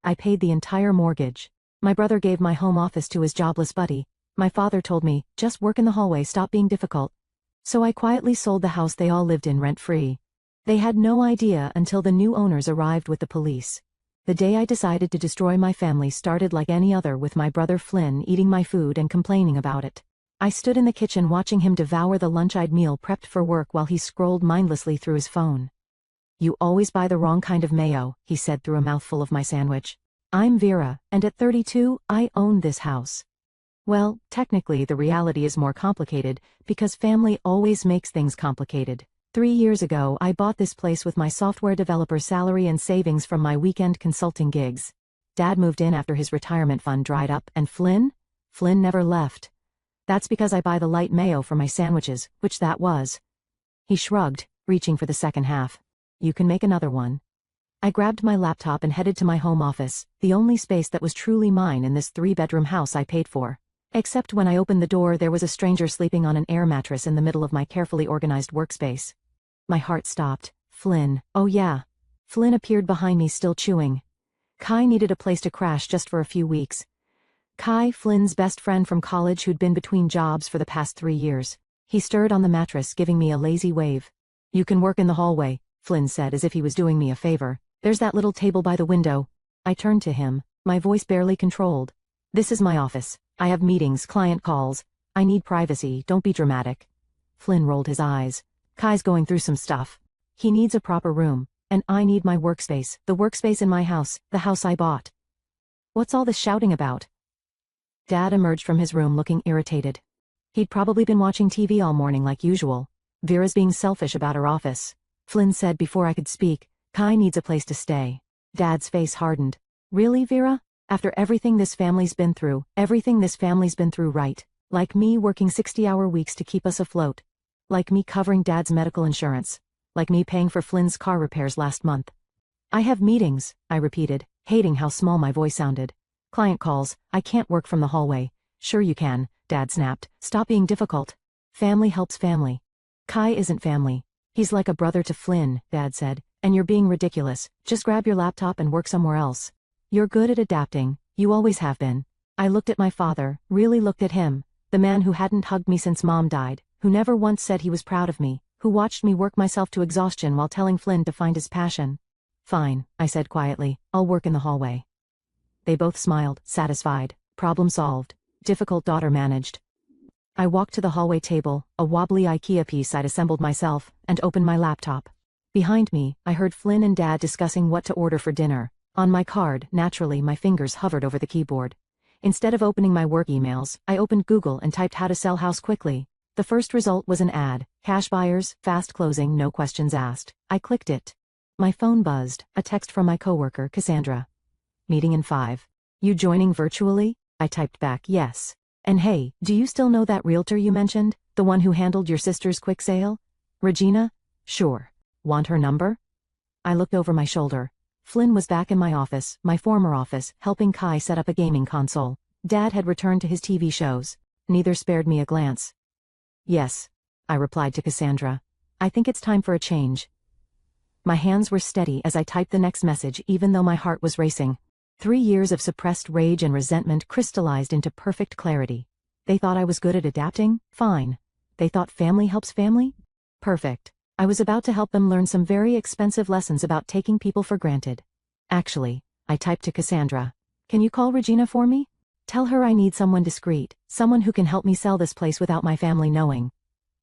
I paid the entire mortgage. My brother gave my home office to his jobless buddy. My father told me, just work in the hallway, stop being difficult. So I quietly sold the house they all lived in rent-free. They had no idea until the new owners arrived with the police. The day I decided to destroy my family started like any other, with my brother Flynn eating my food and complaining about it. I stood in the kitchen watching him devour the lunch I'd meal prepped for work while he scrolled mindlessly through his phone. "You always buy the wrong kind of mayo," he said through a mouthful of my sandwich. "I'm Vera, and at 32, I own this house." Well, technically the reality is more complicated, because family always makes things complicated. 3 years ago I bought this place with my software developer salary and savings from my weekend consulting gigs. Dad moved in after his retirement fund dried up, and Flynn never left. "That's because I buy the light mayo for my sandwiches," which that was. He shrugged, reaching for the second half. "You can make another one." I grabbed my laptop and headed to my home office, the only space that was truly mine in this 3-bedroom house I paid for. Except when I opened the door, there was a stranger sleeping on an air mattress in the middle of my carefully organized workspace. My heart stopped. Flynn. Oh yeah. Flynn appeared behind me, still chewing. Kai needed a place to crash just for a few weeks. Kai, Flynn's best friend from college who'd been between jobs for the past 3 years. He stirred on the mattress, giving me a lazy wave. "You can work in the hallway," Flynn said as if he was doing me a favor. "There's that little table by the window." I turned to him, my voice barely controlled. "This is my office. I have meetings, client calls. I need privacy, don't be dramatic." Flynn rolled his eyes. "Kai's going through some stuff. He needs a proper room, and I need my workspace, the workspace in my house, the house I bought." "What's all this shouting about?" Dad emerged from his room looking irritated. He'd probably been watching TV all morning like usual. "Vera's being selfish about her office," Flynn said before I could speak. "Kai needs a place to stay." Dad's face hardened. "Really, Vera? After everything this family's been through, right? Like me working 60-hour weeks to keep us afloat. Like me covering Dad's medical insurance. Like me paying for Flynn's car repairs last month." "I have meetings," I repeated, hating how small my voice sounded. "Client calls, I can't work from the hallway." "Sure you can," Dad snapped. "Stop being difficult. Family helps family." "Kai isn't family. He's like a brother to Flynn," Dad said, "and you're being ridiculous. Just grab your laptop and work somewhere else. You're good at adapting, you always have been." I looked at my father, really looked at him, the man who hadn't hugged me since Mom died, who never once said he was proud of me, who watched me work myself to exhaustion while telling Flynn to find his passion. "Fine," I said quietly, "I'll work in the hallway." They both smiled, satisfied. Problem solved. Difficult daughter managed. I walked to the hallway table, a wobbly IKEA piece I'd assembled myself, and opened my laptop. Behind me, I heard Flynn and Dad discussing what to order for dinner. On my card, naturally, my fingers hovered over the keyboard. Instead of opening my work emails, I opened Google and typed "how to sell house quickly." The first result was an ad. Cash buyers, fast closing, no questions asked. I clicked it. My phone buzzed, a text from my coworker, Cassandra. "Meeting in 5. You joining virtually?" I typed back, "Yes. And hey, do you still know that realtor you mentioned? The one who handled your sister's quick sale? Regina?" "Sure. Want her number?" I looked over my shoulder. Flynn was back in my office, my former office, helping Kai set up a gaming console. Dad had returned to his TV shows. Neither spared me a glance. "Yes," I replied to Cassandra. "I think it's time for a change." My hands were steady as I typed the next message, even though my heart was racing. 3 years of suppressed rage and resentment crystallized into perfect clarity. They thought I was good at adapting? Fine. They thought family helps family? Perfect. I was about to help them learn some very expensive lessons about taking people for granted. "Actually," I typed to Cassandra, "can you call Regina for me? Tell her I need someone discreet, someone who can help me sell this place without my family knowing."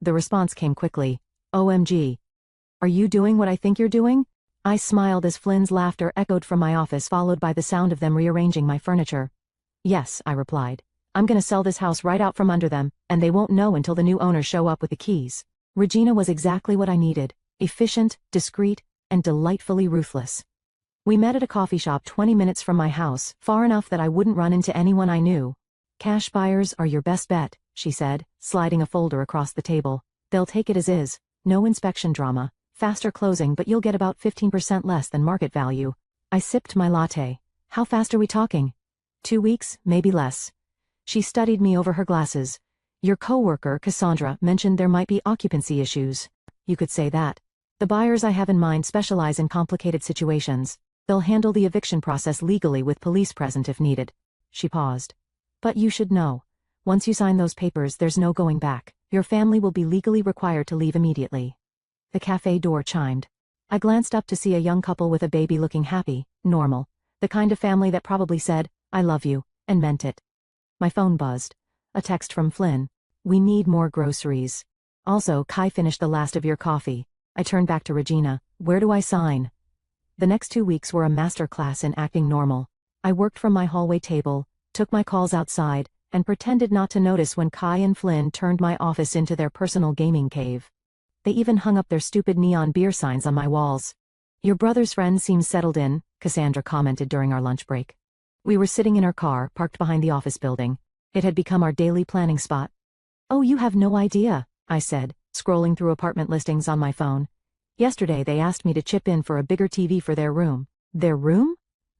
The response came quickly. "OMG. Are you doing what I think you're doing?" I smiled as Flynn's laughter echoed from my office, followed by the sound of them rearranging my furniture. "Yes," I replied. "I'm gonna sell this house right out from under them, and they won't know until the new owners show up with the keys." Regina was exactly what I needed. Efficient, discreet, and delightfully ruthless. We met at a coffee shop 20 minutes from my house, far enough that I wouldn't run into anyone I knew. "Cash buyers are your best bet," she said, sliding a folder across the table. "They'll take it as is. No inspection drama. Faster closing, but you'll get about 15% less than market value." I sipped my latte. "How fast are we talking?" 2 weeks, maybe less." She studied me over her glasses. "Your coworker, Cassandra, mentioned there might be occupancy issues." "You could say that. The buyers I have in mind specialize in complicated situations. They'll handle the eviction process legally with police present if needed. She paused. But you should know. Once you sign those papers, there's no going back. Your family will be legally required to leave immediately. The cafe door chimed. I glanced up to see a young couple with a baby looking happy, normal. The kind of family that probably said, "I love you," and meant it. My phone buzzed. A text from Flynn. "We need more groceries. Also, Kai finished the last of your coffee." I turned back to Regina. "Where do I sign?" The next 2 weeks were a master class in acting normal. I worked from my hallway table, took my calls outside, and pretended not to notice when Kai and Flynn turned my office into their personal gaming cave. They even hung up their stupid neon beer signs on my walls. "Your brother's friend seems settled in," Cassandra commented during our lunch break. We were sitting in our car, parked behind the office building. It had become our daily planning spot. "Oh, you have no idea," I said, scrolling through apartment listings on my phone. "Yesterday they asked me to chip in for a bigger TV for their room." "Their room?"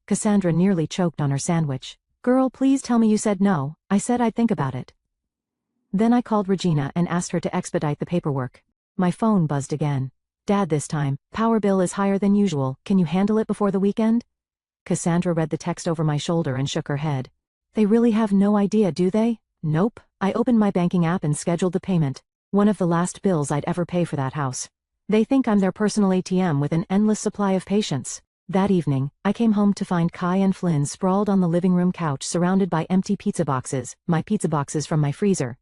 Cassandra nearly choked on her sandwich. "Girl, please tell me you said no." I said I'd think about it. Then I called Regina and asked her to expedite the paperwork. My phone buzzed again. "Dad, this time, power bill is higher than usual. Can you handle it before the weekend?" Cassandra read the text over my shoulder and shook her head. "They really have no idea, do they?" "Nope." I opened my banking app and scheduled the payment. One of the last bills I'd ever pay for that house. They think I'm their personal ATM with an endless supply of patience. That evening, I came home to find Kai and Flynn sprawled on the living room couch surrounded by empty pizza boxes, my pizza boxes from my freezer.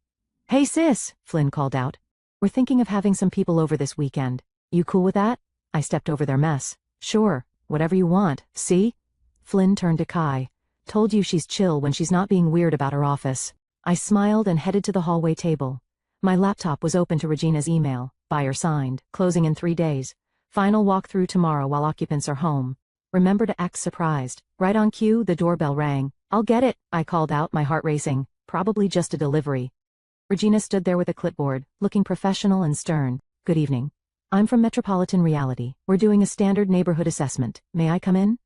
"Hey sis," Flynn called out. "We're thinking of having some people over this weekend. You cool with that?" I stepped over their mess. "Sure, whatever you want, see?" Flynn turned to Kai. "Told you she's chill when she's not being weird about her office." I smiled and headed to the hallway table. My laptop was open to Regina's email, buyer signed, closing in 3 days. Final walkthrough tomorrow while occupants are home. Remember to act surprised. Right on cue, the doorbell rang. "I'll get it," I called out, my heart racing. Probably just a delivery. Regina stood there with a clipboard, looking professional and stern. "Good evening. I'm from Metropolitan Reality. We're doing a standard neighborhood assessment. May I come in?"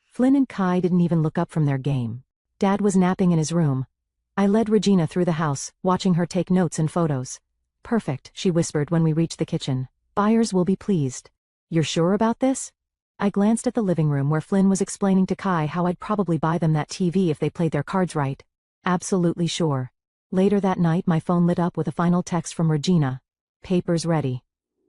Flynn and Kai didn't even look up from their game. Dad was napping in his room. I led Regina through the house, watching her take notes and photos. "Perfect," she whispered when we reached the kitchen. "Buyers will be pleased." "You're sure about this?" I glanced at the living room where Flynn was explaining to Kai how I'd probably buy them that TV if they played their cards right. "Absolutely sure." Later that night my phone lit up with a final text from Regina. "Papers ready.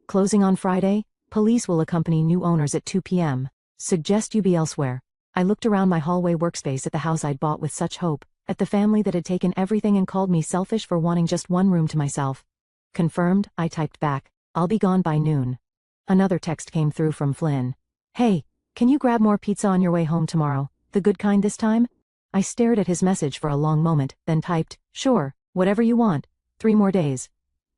Closing on Friday. Police will accompany new owners at 2 p.m. Suggest you be elsewhere." I looked around my hallway workspace at the house I'd bought with such hope, at the family that had taken everything and called me selfish for wanting just one room to myself. "Confirmed," I typed back. "I'll be gone by noon." Another text came through from Flynn. "Hey, can you grab more pizza on your way home tomorrow? The good kind this time?" I stared at his message for a long moment, then typed, "Sure, whatever you want. 3 more days."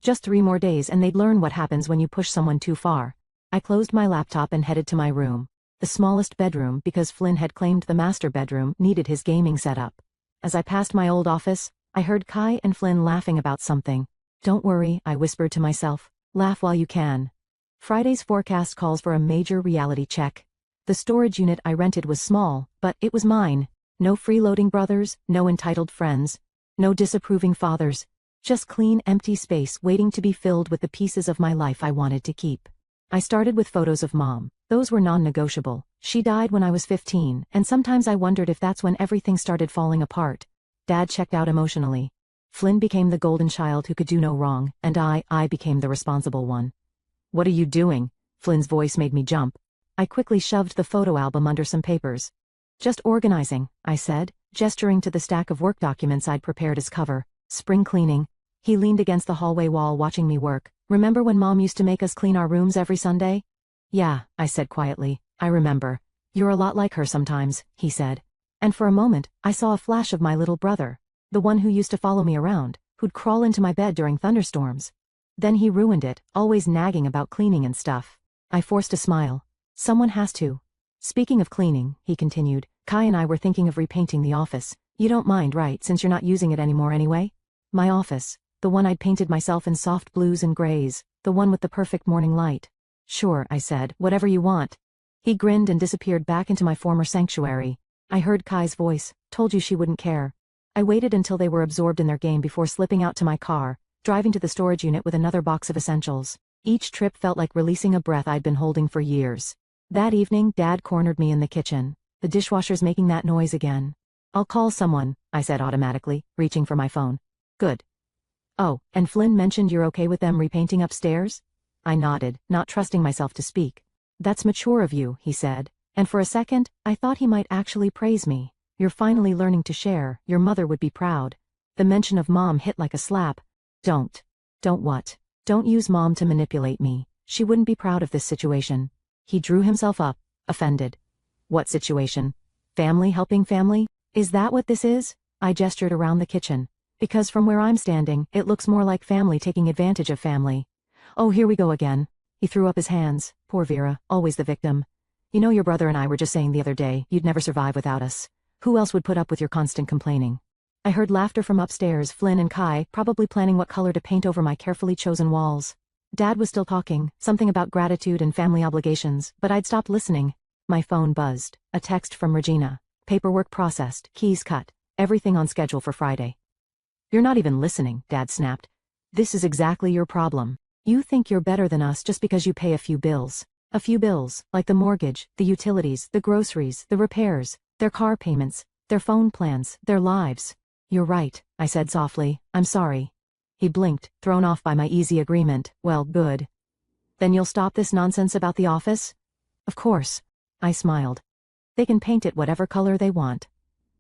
Just 3 more days and they'd learn what happens when you push someone too far. I closed my laptop and headed to my room. The smallest bedroom, because Flynn had claimed the master bedroom needed his gaming setup. As I passed my old office, I heard Kai and Flynn laughing about something. "Don't worry," I whispered to myself. "Laugh while you can." Friday's forecast calls for a major reality check. The storage unit I rented was small, but it was mine. No freeloading brothers, no entitled friends, no disapproving fathers. Just clean, empty space waiting to be filled with the pieces of my life I wanted to keep. I started with photos of Mom. Those were non-negotiable. She died when I was 15, and sometimes I wondered if that's when everything started falling apart. Dad checked out emotionally. Flynn became the golden child who could do no wrong, and I became the responsible one. "What are you doing?" Flynn's voice made me jump. I quickly shoved the photo album under some papers. "Just organizing," I said, gesturing to the stack of work documents I'd prepared as cover. "Spring cleaning." He leaned against the hallway wall watching me work. "Remember when Mom used to make us clean our rooms every Sunday?" "Yeah," I said quietly. "I remember." "You're a lot like her sometimes," he said. And for a moment, I saw a flash of my little brother. The one who used to follow me around, who'd crawl into my bed during thunderstorms. Then he ruined it, always nagging about cleaning and stuff. I forced a smile. "Someone has to." "Speaking of cleaning," he continued, "Kai and I were thinking of repainting the office. You don't mind, right, since you're not using it anymore anyway?" My office. The one I'd painted myself in soft blues and grays, the one with the perfect morning light. "Sure," I said, "whatever you want." He grinned and disappeared back into my former sanctuary. I heard Kai's voice. "Told you she wouldn't care." I waited until they were absorbed in their game before slipping out to my car, driving to the storage unit with another box of essentials. Each trip felt like releasing a breath I'd been holding for years. That evening, Dad cornered me in the kitchen. The dishwasher's making that noise again. I'll call someone, I said automatically, reaching for my phone. Good. Oh, and Flynn mentioned you're okay with them repainting upstairs? I nodded, not trusting myself to speak. That's mature of you, he said, and for a second, I thought he might actually praise me. You're finally learning to share, your mother would be proud. The mention of Mom hit like a slap. Don't what? Don't use Mom to manipulate me. She wouldn't be proud of this situation. He drew himself up, offended. What situation? Family helping family? Is that what this is? I gestured around the kitchen. Because from where I'm standing, it looks more like family taking advantage of family. Oh, here we go again. He threw up his hands. Poor Vera, always the victim. You know, your brother and I were just saying the other day, you'd never survive without us. Who else would put up with your constant complaining? I heard laughter from upstairs, Flynn and Kai, probably planning what color to paint over my carefully chosen walls. Dad was still talking, something about gratitude and family obligations, but I'd stopped listening. My phone buzzed. A text from Regina. Paperwork processed, keys cut, everything on schedule for Friday. You're not even listening, Dad snapped. This is exactly your problem. You think you're better than us just because you pay a few bills. A few bills, like the mortgage, the utilities, the groceries, the repairs, their car payments, their phone plans, their lives. You're right, I said softly, I'm sorry. He blinked, thrown off by my easy agreement. Well, good. Then you'll stop this nonsense about the office? Of course. I smiled. They can paint it whatever color they want.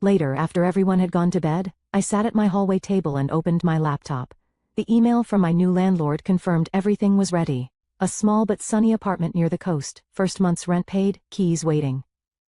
Later, after everyone had gone to bed, I sat at my hallway table and opened my laptop. The email from my new landlord confirmed everything was ready. A small but sunny apartment near the coast, first month's rent paid, keys waiting.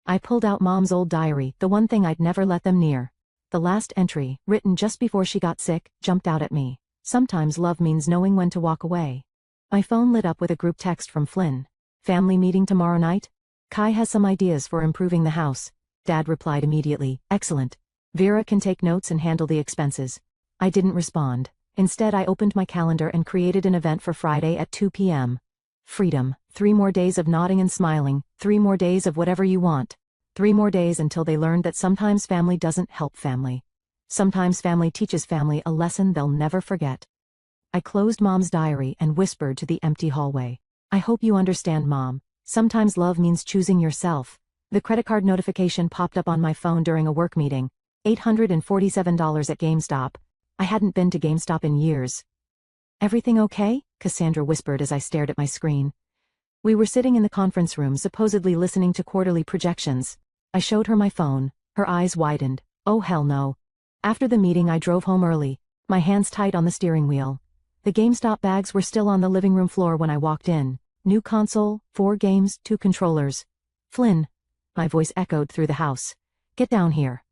I pulled out Mom's old diary, the one thing I'd never let them near. The last entry, written just before she got sick, jumped out at me. Sometimes love means knowing when to walk away. My phone lit up with a group text from Flynn. Family meeting tomorrow night? Kai has some ideas for improving the house. Dad replied immediately, excellent. Vera can take notes and handle the expenses. I didn't respond. Instead, I opened my calendar and created an event for Friday at 2 p.m. Freedom. 3 more days of nodding and smiling, 3 more days of whatever you want. 3 more days until they learned that sometimes family doesn't help family. Sometimes family teaches family a lesson they'll never forget. I closed Mom's diary and whispered to the empty hallway. I hope you understand, Mom. Sometimes love means choosing yourself. The credit card notification popped up on my phone during a work meeting. $847 at GameStop. I hadn't been to GameStop in years. Everything okay? Cassandra whispered as I stared at my screen. We were sitting in the conference room supposedly listening to quarterly projections. I showed her my phone. Her eyes widened. Oh hell no. After the meeting I drove home early, my hands tight on the steering wheel. The GameStop bags were still on the living room floor when I walked in. New console, 4 games, 2 controllers. Flynn. My voice echoed through the house. Get down here.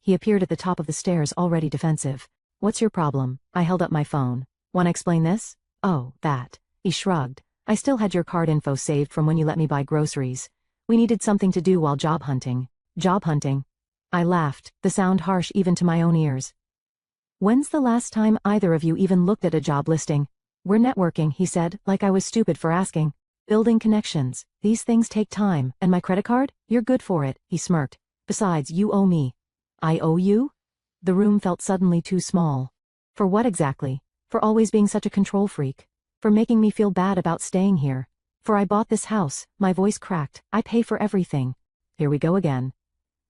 He appeared at the top of the stairs already defensive. What's your problem? I held up my phone. Wanna explain this? Oh, that. He shrugged. I still had your card info saved from when you let me buy groceries. We needed something to do while job hunting. Job hunting? I laughed, the sound harsh even to my own ears. When's the last time either of you even looked at a job listing? We're networking, he said, like I was stupid for asking. Building connections. These things take time, and my credit card? You're good for it, he smirked. Besides, you owe me. I owe you? The room felt suddenly too small. For what exactly? For always being such a control freak. For making me feel bad about staying here. For I bought this house, my voice cracked, I pay for everything. Here we go again.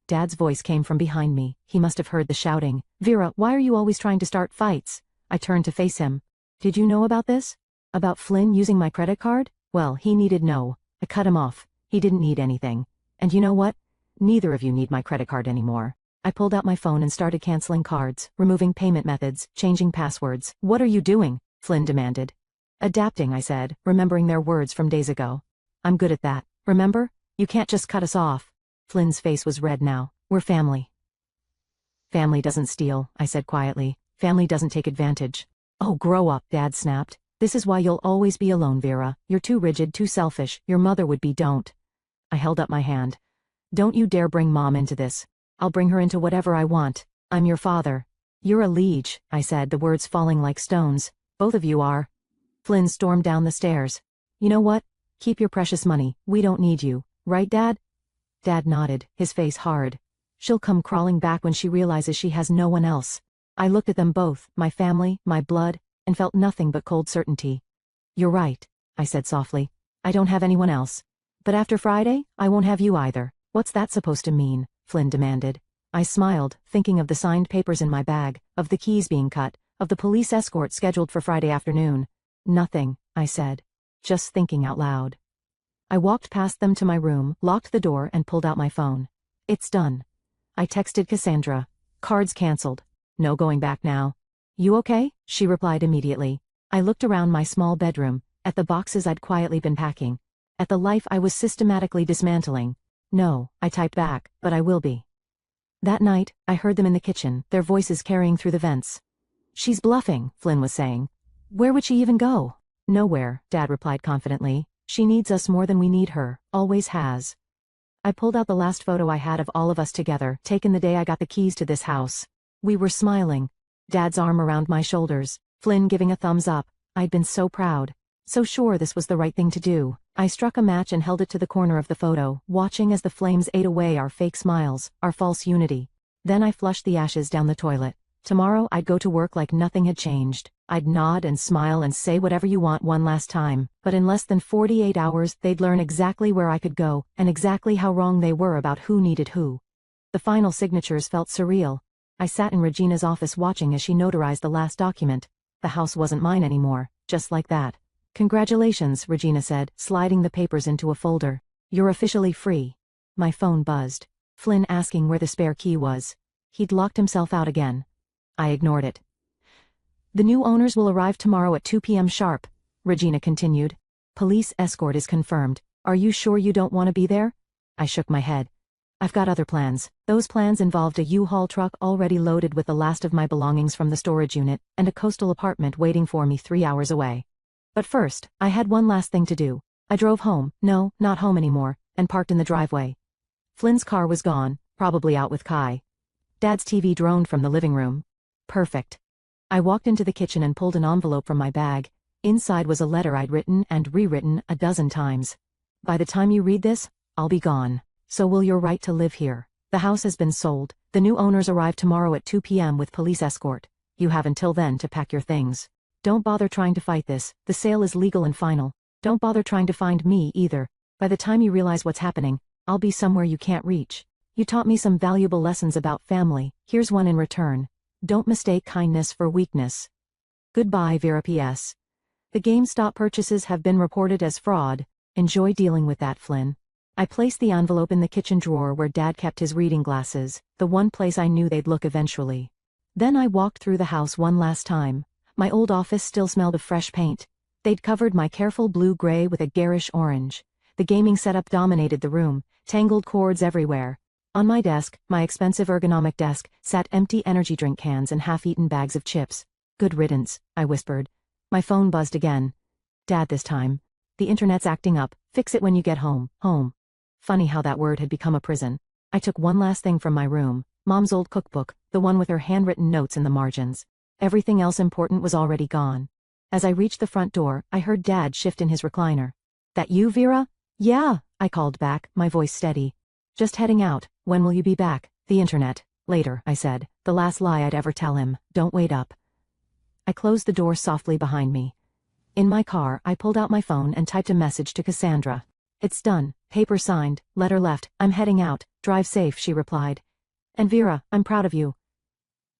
Dad's voice came from behind me, he must have heard the shouting. Vera, why are you always trying to start fights? I turned to face him. Did you know about this? About Flynn using my credit card? Well, he needed no. I cut him off. He didn't need anything. And you know what? Neither of you need my credit card anymore. I pulled out my phone and started canceling cards, removing payment methods, changing passwords. What are you doing? Flynn demanded. Adapting, I said, remembering their words from days ago. I'm good at that. Remember? You can't just cut us off. Flynn's face was red now. We're family. Family doesn't steal, I said quietly. Family doesn't take advantage. Oh, grow up, Dad snapped. This is why you'll always be alone, Vera. You're too rigid, too selfish. Your mother would be. Don't. I held up my hand. Don't you dare bring Mom into this. I'll bring her into whatever I want. I'm your father. You're a liege, I said, the words falling like stones. Both of you are. Flynn stormed down the stairs. You know what? Keep your precious money. We don't need you. Right, Dad? Dad nodded, his face hard. She'll come crawling back when she realizes she has no one else. I looked at them both, my family, my blood, and felt nothing but cold certainty. You're right, I said softly. I don't have anyone else. But after Friday, I won't have you either. What's that supposed to mean? Flynn demanded. I smiled, thinking of the signed papers in my bag, of the keys being cut, of the police escort scheduled for Friday afternoon. Nothing, I said. Just thinking out loud. I walked past them to my room, locked the door and pulled out my phone. It's done. I texted Cassandra. Cards cancelled. No going back now. You okay? She replied immediately. I looked around my small bedroom, at the boxes I'd quietly been packing, at the life I was systematically dismantling. No, I typed back, but I will be. That night, I heard them in the kitchen, their voices carrying through the vents. She's bluffing, Flynn was saying. Where would she even go? Nowhere, Dad replied confidently. She needs us more than we need her, always has. I pulled out the last photo I had of all of us together, taken the day I got the keys to this house. We were smiling. Dad's arm around my shoulders, Flynn giving a thumbs up. I'd been so proud. So sure this was the right thing to do. I struck a match and held it to the corner of the photo, watching as the flames ate away our fake smiles, our false unity. Then I flushed the ashes down the toilet. Tomorrow I'd go to work like nothing had changed. I'd nod and smile and say whatever you want one last time, but in less than 48 hours they'd learn exactly where I could go, and exactly how wrong they were about who needed who. The final signatures felt surreal. I sat in Regina's office watching as she notarized the last document. The house wasn't mine anymore, just like that. Congratulations, Regina said, sliding the papers into a folder. You're officially free. My phone buzzed. Flynn asking where the spare key was. He'd locked himself out again. I ignored it. The new owners will arrive tomorrow at 2 p.m. sharp, Regina continued. Police escort is confirmed. Are you sure you don't want to be there? I shook my head. I've got other plans. Those plans involved a U-Haul truck already loaded with the last of my belongings from the storage unit, and a coastal apartment waiting for me 3 hours away. But first, I had one last thing to do. I drove home, no, not home anymore, and parked in the driveway. Flynn's car was gone, probably out with Kai. Dad's TV droned from the living room. Perfect. I walked into the kitchen and pulled an envelope from my bag. Inside was a letter I'd written and rewritten a dozen times. By the time you read this, I'll be gone. So will your right to live here. The house has been sold. The new owners arrive tomorrow at 2 p.m. with police escort. You have until then to pack your things. Don't bother trying to fight this. The sale is legal and final. Don't bother trying to find me either. By the time you realize what's happening, I'll be somewhere you can't reach. You taught me some valuable lessons about family. Here's one in return. Don't mistake kindness for weakness. Goodbye, Vera P.S. The GameStop purchases have been reported as fraud. Enjoy dealing with that, Flynn. I placed the envelope in the kitchen drawer where Dad kept his reading glasses, the one place I knew they'd look eventually. Then I walked through the house one last time. My old office still smelled of fresh paint. They'd covered my careful blue-gray with a garish orange. The gaming setup dominated the room, tangled cords everywhere. On my desk, my expensive ergonomic desk, sat empty energy drink cans and half-eaten bags of chips. Good riddance, I whispered. My phone buzzed again. Dad this time. The internet's acting up. Fix it when you get home. Home. Funny how that word had become a prison. I took one last thing from my room, Mom's old cookbook, the one with her handwritten notes in the margins. Everything else important was already gone. As I reached the front door, I heard Dad shift in his recliner. That you, Vera? Yeah, I called back, my voice steady. Just heading out. When will you be back? The internet. Later, I said, the last lie I'd ever tell him. Don't wait up. I closed the door softly behind me. In my car, I pulled out my phone and typed a message to Cassandra. It's done. Paper signed. Letter left. I'm heading out. Drive safe, she replied. And Vera, I'm proud of you.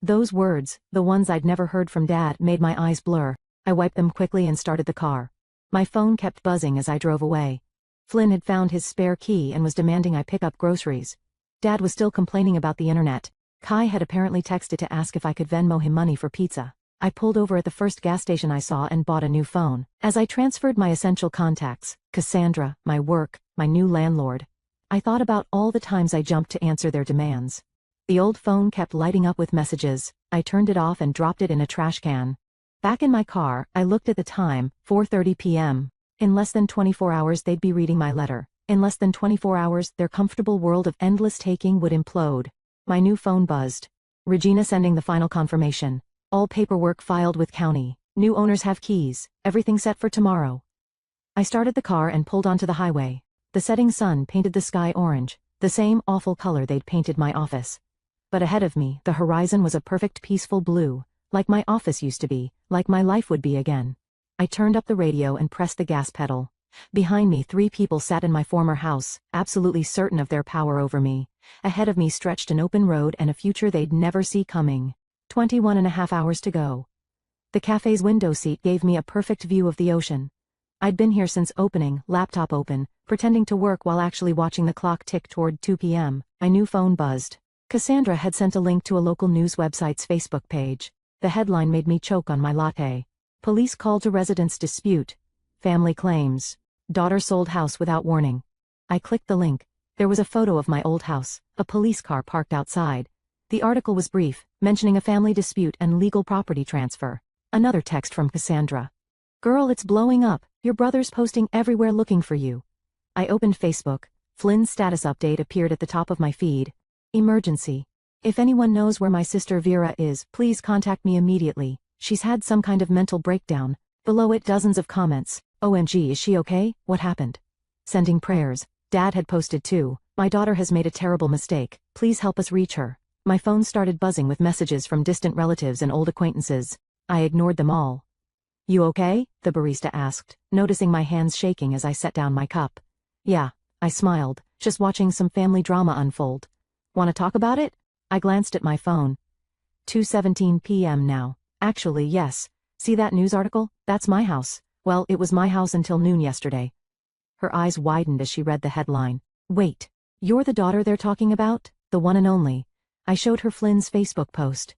Those words, the ones I'd never heard from Dad, made my eyes blur. I wiped them quickly and started the car. My phone kept buzzing as I drove away. Flynn had found his spare key and was demanding I pick up groceries. Dad was still complaining about the internet. Kai had apparently texted to ask if I could Venmo him money for pizza. I pulled over at the first gas station I saw and bought a new phone. As I transferred my essential contacts, Cassandra, my work, my new landlord, I thought about all the times I jumped to answer their demands. The old phone kept lighting up with messages. I turned it off and dropped it in a trash can. Back in my car, I looked at the time, 4:30 p.m. In less than 24 hours they'd be reading my letter. In less than 24 hours their comfortable world of endless taking would implode. My new phone buzzed. Regina sending the final confirmation. All paperwork filed with county. New owners have keys. Everything set for tomorrow. I started the car and pulled onto the highway. The setting sun painted the sky orange, the same awful color they'd painted my office. But ahead of me, the horizon was a perfect peaceful blue, like my office used to be, like my life would be again. I turned up the radio and pressed the gas pedal. Behind me 3 people sat in my former house, absolutely certain of their power over me. Ahead of me stretched an open road and a future they'd never see coming. 21.5 hours to go. The cafe's window seat gave me a perfect view of the ocean. I'd been here since opening, laptop open, pretending to work while actually watching the clock tick toward 2 p.m. My new phone buzzed. Cassandra had sent a link to a local news website's Facebook page. The headline made me choke on my latte. Police call to residents dispute. Family claims. Daughter sold house without warning. I clicked the link. There was a photo of my old house, a police car parked outside. The article was brief, mentioning a family dispute and legal property transfer. Another text from Cassandra. Girl, it's blowing up. Your brother's posting everywhere looking for you. I opened Facebook. Flynn's status update appeared at the top of my feed. Emergency. If anyone knows where my sister Vera is, please contact me immediately. She's had some kind of mental breakdown. Below it dozens of comments. OMG, is she okay? What happened? Sending prayers. Dad had posted too. My daughter has made a terrible mistake. Please help us reach her. My phone started buzzing with messages from distant relatives and old acquaintances. I ignored them all. You okay? The barista asked, noticing my hands shaking as I set down my cup. Yeah, I smiled, just watching some family drama unfold. Want to talk about it? I glanced at my phone. 2:17 p.m. now. Actually, yes. See that news article? That's my house. Well, it was my house until noon yesterday. Her eyes widened as she read the headline. Wait, you're the daughter they're talking about? The one and only. I showed her Flynn's Facebook post.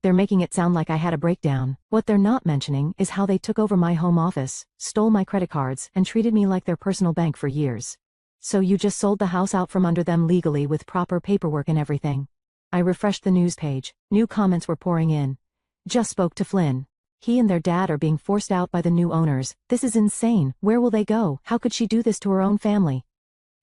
They're making it sound like I had a breakdown. What they're not mentioning is how they took over my home office, stole my credit cards, and treated me like their personal bank for years. So you just sold the house out from under them legally with proper paperwork and everything. I refreshed the news page. New comments were pouring in. Just spoke to Flynn. He and their dad are being forced out by the new owners. This is insane. Where will they go? How could she do this to her own family?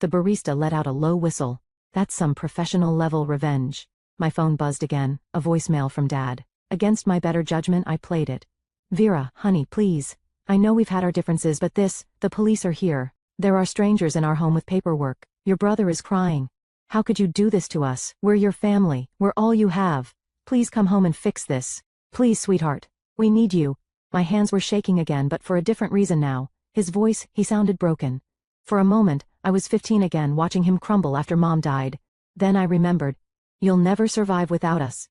The barista let out a low whistle. That's some professional-level revenge. My phone buzzed again, a voicemail from Dad. Against my better judgment, I played it. Vera, honey, please. I know we've had our differences, but the police are here. There are strangers in our home with paperwork. Your brother is crying. How could you do this to us? We're your family. We're all you have. Please come home and fix this. Please, sweetheart. We need you. My hands were shaking again, but for a different reason now. His voice, he sounded broken. For a moment, I was 15 again, watching him crumble after Mom died. Then I remembered. You'll never survive without us.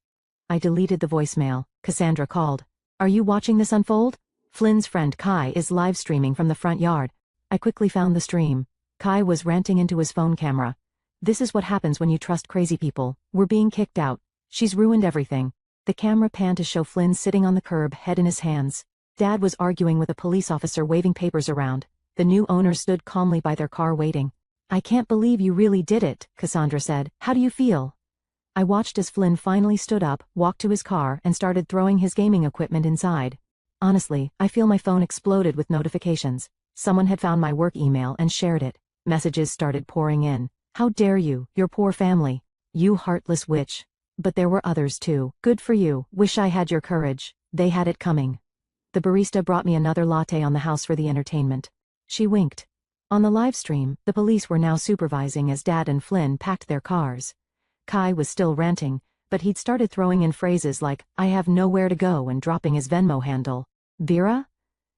I deleted the voicemail. Cassandra called. Are you watching this unfold? Flynn's friend Kai is live streaming from the front yard. I quickly found the stream. Kai was ranting into his phone camera. This is what happens when you trust crazy people. We're being kicked out. She's ruined everything. The camera panned to show Flynn sitting on the curb, head in his hands. Dad was arguing with a police officer waving papers around. The new owners stood calmly by their car waiting. I can't believe you really did it, Cassandra said. How do you feel? I watched as Flynn finally stood up, walked to his car, and started throwing his gaming equipment inside. Honestly, I feel my phone exploded with notifications. Someone had found my work email and shared it. Messages started pouring in. How dare you, your poor family. You heartless witch. But there were others too. Good for you. Wish I had your courage. They had it coming. The barista brought me another latte on the house for the entertainment. She winked. On the live stream, the police were now supervising as Dad and Flynn packed their cars. Kai was still ranting, but he'd started throwing in phrases like, I have nowhere to go, and dropping his Venmo handle. Vera?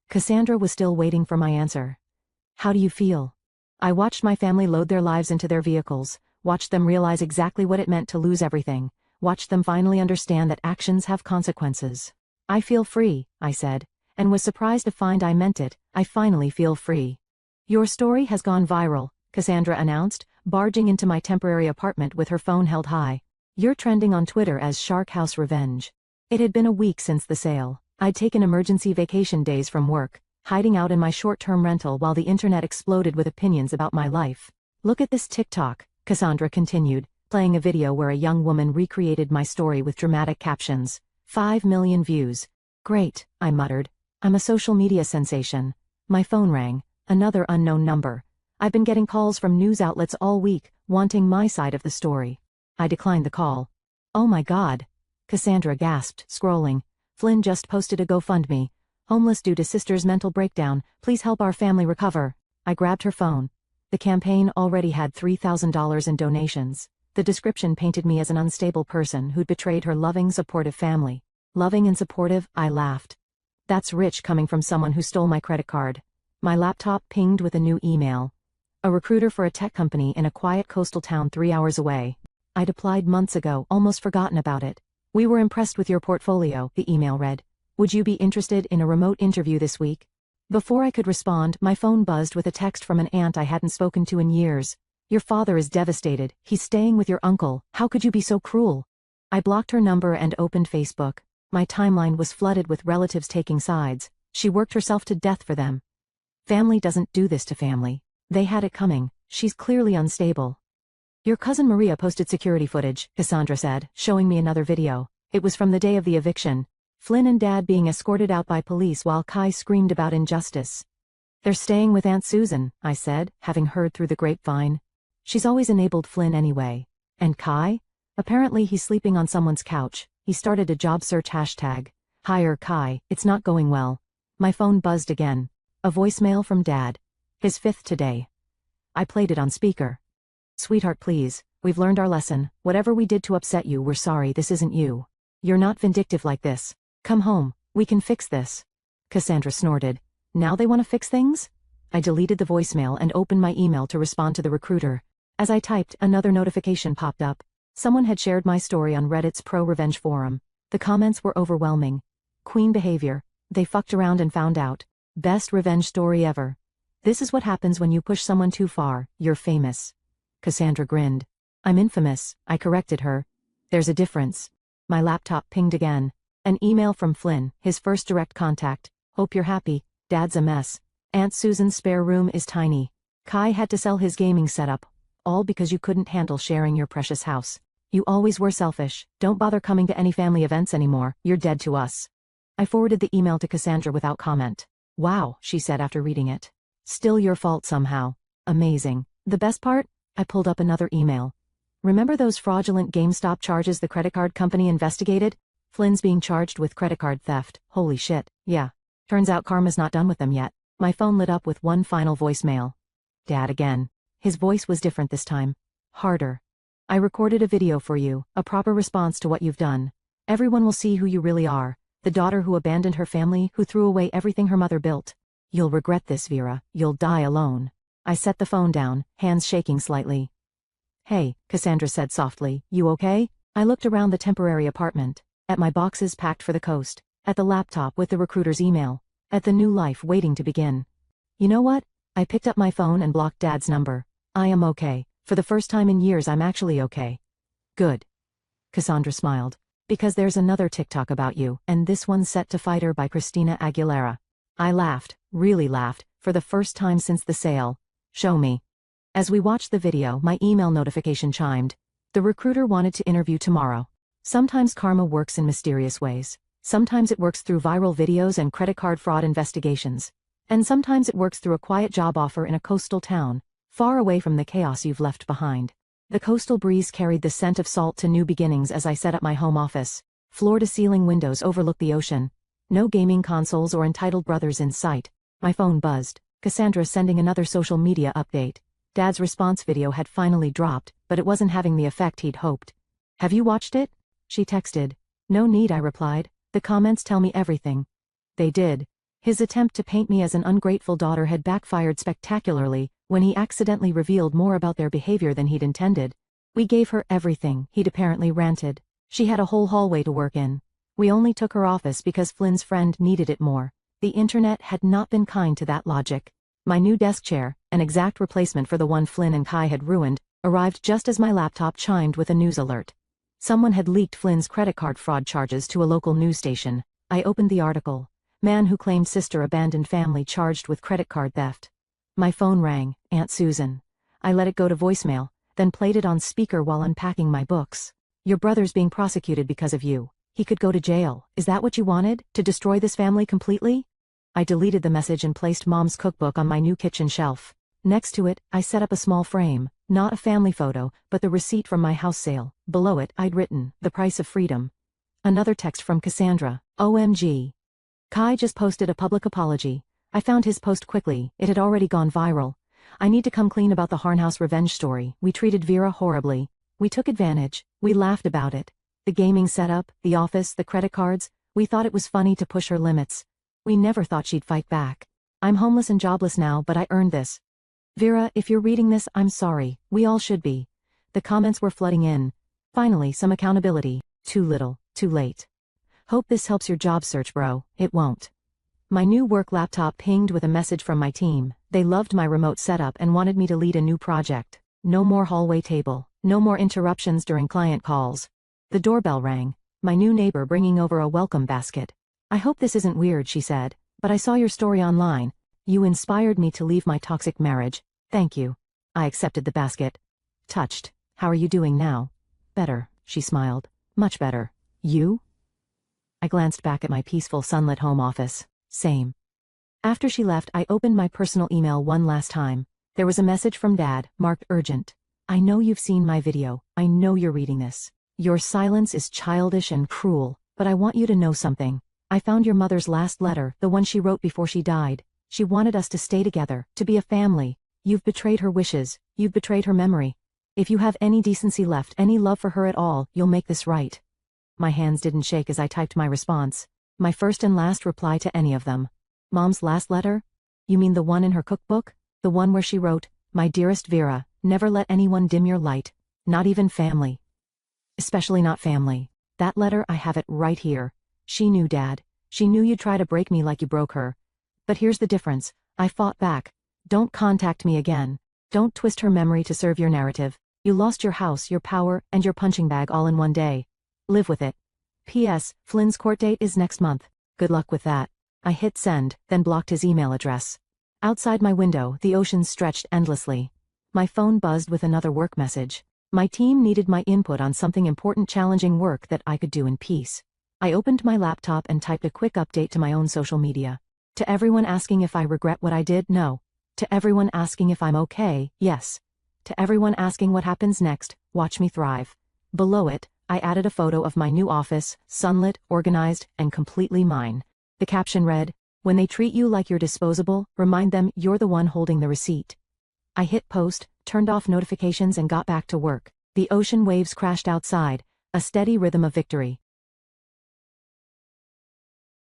Cassandra was still waiting for my answer. How do you feel? I watched my family load their lives into their vehicles, watched them realize exactly what it meant to lose everything, watched them finally understand that actions have consequences. I feel free, I said, and was surprised to find I meant it. I finally feel free. Your story has gone viral, Cassandra announced, barging into my temporary apartment with her phone held high. You're trending on Twitter as Shark House Revenge. It had been a week since the sale. I'd taken emergency vacation days from work, hiding out in my short-term rental while the internet exploded with opinions about my life. Look at this TikTok, Cassandra continued, playing a video where a young woman recreated my story with dramatic captions. 5 million views. Great, I muttered. I'm a social media sensation. My phone rang. Another unknown number. I've been getting calls from news outlets all week, wanting my side of the story. I declined the call. Oh my God. Cassandra gasped, scrolling. Flynn just posted a GoFundMe. Homeless due to sister's mental breakdown. Please help our family recover. I grabbed her phone. The campaign already had $3,000 in donations. The description painted me as an unstable person who'd betrayed her loving, supportive family. Loving and supportive, I laughed. That's rich coming from someone who stole my credit card. My laptop pinged with a new email. A recruiter for a tech company in a quiet coastal town 3 hours away. I'd applied months ago, almost forgotten about it. We were impressed with your portfolio, the email read. Would you be interested in a remote interview this week? Before I could respond, my phone buzzed with a text from an aunt I hadn't spoken to in years. Your father is devastated. He's staying with your uncle. How could you be so cruel? I blocked her number and opened Facebook. My timeline was flooded with relatives taking sides. She worked herself to death for them. Family doesn't do this to family. They had it coming. She's clearly unstable. Your cousin Maria posted security footage, Cassandra said, showing me another video. It was from the day of the eviction. Flynn and Dad being escorted out by police while Kai screamed about injustice. They're staying with Aunt Susan, I said, having heard through the grapevine. She's always enabled Flynn anyway. And Kai? Apparently he's sleeping on someone's couch. He started a job search hashtag. Hire Kai, it's not going well. My phone buzzed again. A voicemail from Dad. His 5th today. I played it on speaker. Sweetheart, please, we've learned our lesson. Whatever we did to upset you, we're sorry. This isn't you. You're not vindictive like this. Come home. We can fix this. Cassandra snorted. Now they want to fix things? I deleted the voicemail and opened my email to respond to the recruiter. As I typed, another notification popped up. Someone had shared my story on Reddit's pro-revenge forum. The comments were overwhelming. Queen behavior. They fucked around and found out. Best revenge story ever. This is what happens when you push someone too far. You're famous. Cassandra grinned. I'm infamous, I corrected her. There's a difference. My laptop pinged again. An email from Flynn, his first direct contact. Hope you're happy. Dad's a mess. Aunt Susan's spare room is tiny. Kai had to sell his gaming setup. All because you couldn't handle sharing your precious house. You always were selfish. Don't bother coming to any family events anymore. You're dead to us. I forwarded the email to Cassandra without comment. Wow, she said after reading it. Still your fault somehow. Amazing. The best part? I pulled up another email. Remember those fraudulent GameStop charges the credit card company investigated? Flynn's being charged with credit card theft. Holy shit, yeah. Turns out karma's not done with them yet. My phone lit up with one final voicemail. Dad again. His voice was different this time. Harder. I recorded a video for you, a proper response to what you've done. Everyone will see who you really are, the daughter who abandoned her family, who threw away everything her mother built. You'll regret this, Vera. You'll die alone. I set the phone down, hands shaking slightly. Hey, Cassandra said softly, you okay? I looked around the temporary apartment, at my boxes packed for the coast, at the laptop with the recruiter's email, at the new life waiting to begin. You know what? I picked up my phone and blocked Dad's number. I am okay. For the first time in years, I'm actually okay. Good. Cassandra smiled. Because there's another TikTok about you, and this one's set to Fighter by Christina Aguilera. I laughed, really laughed, for the first time since the sale. Show me. As we watched the video, my email notification chimed. The recruiter wanted to interview tomorrow. Sometimes karma works in mysterious ways. Sometimes it works through viral videos and credit card fraud investigations. And sometimes it works through a quiet job offer in a coastal town, far away from the chaos you've left behind. The coastal breeze carried the scent of salt to new beginnings as I set up my home office. Floor-to-ceiling windows overlook the ocean. No gaming consoles or entitled brothers in sight. My phone buzzed. Cassandra sending another social media update. Dad's response video had finally dropped, but it wasn't having the effect he'd hoped. Have you watched it? She texted. No need, I replied. The comments tell me everything. They did. His attempt to paint me as an ungrateful daughter had backfired spectacularly, when he accidentally revealed more about their behavior than he'd intended. We gave her everything, he'd apparently ranted. She had a whole hallway to work in. We only took her office because Flynn's friend needed it more. The internet had not been kind to that logic. My new desk chair, an exact replacement for the one Flynn and Kai had ruined, arrived just as my laptop chimed with a news alert. Someone had leaked Flynn's credit card fraud charges to a local news station. I opened the article. Man who claimed sister abandoned family charged with credit card theft. My phone rang, Aunt Susan. I let it go to voicemail, then played it on speaker while unpacking my books. Your brother's being prosecuted because of you. He could go to jail. Is that what you wanted? To destroy this family completely? I deleted the message and placed Mom's cookbook on my new kitchen shelf. Next to it, I set up a small frame, not a family photo, but the receipt from my house sale. Below it, I'd written, the price of freedom. Another text from Cassandra. OMG. Kai just posted a public apology. I found his post quickly. It had already gone viral. I need to come clean about the Harnhouse revenge story. We treated Vera horribly. We took advantage. We laughed about it. The gaming setup, the office, the credit cards. We thought it was funny to push her limits. We never thought she'd fight back. I'm homeless and jobless now, but I earned this. Vera, if you're reading this, I'm sorry. We all should be. The comments were flooding in. Finally, some accountability. Too little, too late. Hope this helps your job search, bro. It won't. My new work laptop pinged with a message from my team. They loved my remote setup and wanted me to lead a new project. No more hallway table. No more interruptions during client calls. The doorbell rang. My new neighbor bringing over a welcome basket. I hope this isn't weird, she said, but I saw your story online. You inspired me to leave my toxic marriage. Thank you. I accepted the basket. Touched. How are you doing now? Better, she smiled. Much better. You? I glanced back at my peaceful sunlit home office. Same. After she left, I opened my personal email one last time. There was a message from Dad, marked urgent. I know you've seen my video. I know you're reading this. Your silence is childish and cruel, but I want you to know something. I found your mother's last letter, the one she wrote before she died. She wanted us to stay together, to be a family. You've betrayed her wishes. You've betrayed her memory. If you have any decency left, any love for her at all, you'll make this right. My hands didn't shake as I typed my response. My first and last reply to any of them. Mom's last letter? You mean the one in her cookbook? The one where she wrote, "My dearest Vera, never let anyone dim your light. Not even family. Especially not family." That letter, I have it right here. She knew, Dad. She knew you'd try to break me like you broke her. But here's the difference. I fought back. Don't contact me again. Don't twist her memory to serve your narrative. You lost your house, your power, and your punching bag all in one day. Live with it. P.S. Flynn's court date is next month. Good luck with that. I hit send, then blocked his email address. Outside my window, the ocean stretched endlessly. My phone buzzed with another work message. My team needed my input on something important, challenging work that I could do in peace. I opened my laptop and typed a quick update to my own social media. To everyone asking if I regret what I did, no. To everyone asking if I'm okay, yes. To everyone asking what happens next, watch me thrive. Below it, I added a photo of my new office, sunlit, organized, and completely mine. The caption read, "When they treat you like you're disposable, remind them you're the one holding the receipt." I hit post, turned off notifications and got back to work. The ocean waves crashed outside, a steady rhythm of victory.